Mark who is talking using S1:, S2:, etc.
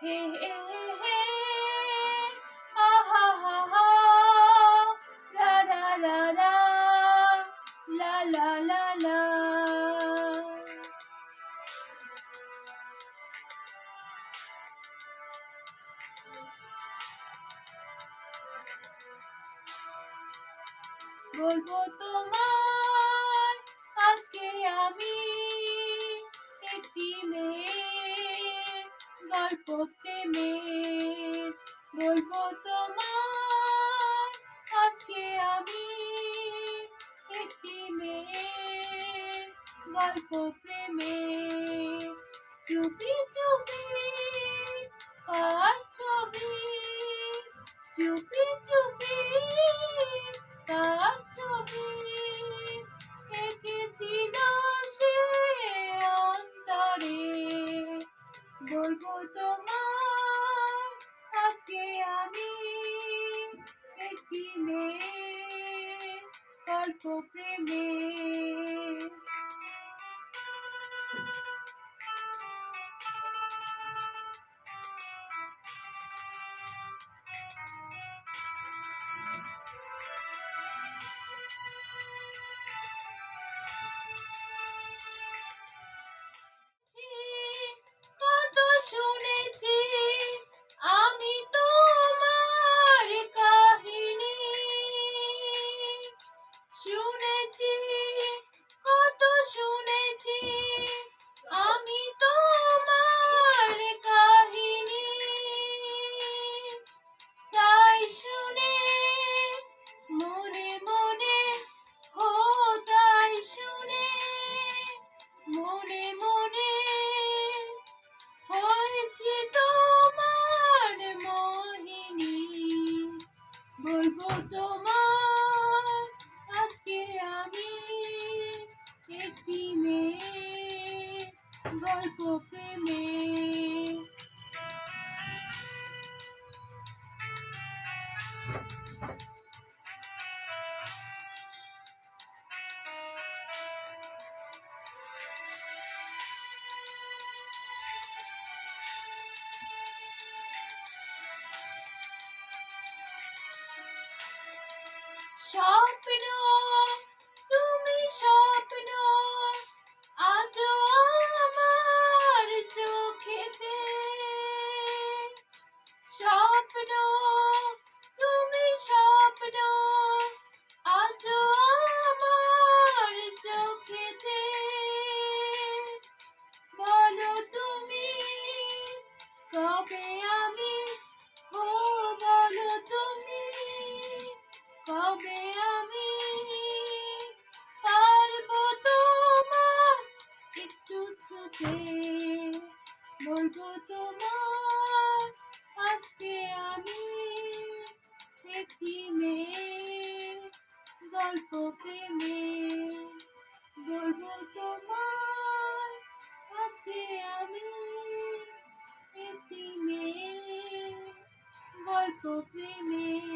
S1: হে হে হে হে, আহা হা হা, রা রা রা রা, লা লা লা লা। বলবো তোমায় আজকে আমি একটি মেয়ের গল্প প্রেমের। বলবো তোমায় আজকে আমি একটি মেয়ের গল্প প্রেমের। চুপি চুপি কার ছবি, চুপি চুপি কার ছবি এঁকেছিল সে অন্তরে। বলবো তোমায় আজকে আমি একটি মেয়ের গল্প প্রেমের। কত শুনেছি আমি তোমার কাহিনী, শুনেছি কত শুনেছি আমি তোমার কাহিনী। তাই শুনে মনে মনে, হো তাই শুনে মনে মনে হয়েছি তোমার মোহিনী। বলবো তোমার আজকে আমি একটি মেয়ের গল্প প্রেমের। স্বপ্ন তুমি স্বপ্ন আজও আমার চোখেতে। স্বপ্ন তুমি স্বপ্ন আজও আমার চোখেতে। বলো তুমি কবে আমি, ও বলো তুমি কবে আমি পারবো তোমার একটু ছুতে। বলবো তোমার আজকে আমি একটি মেয়ের গল্প প্রেমের। বলবো তোমার আজকে আমি একটি মেয়ের গল্প প্রেমের।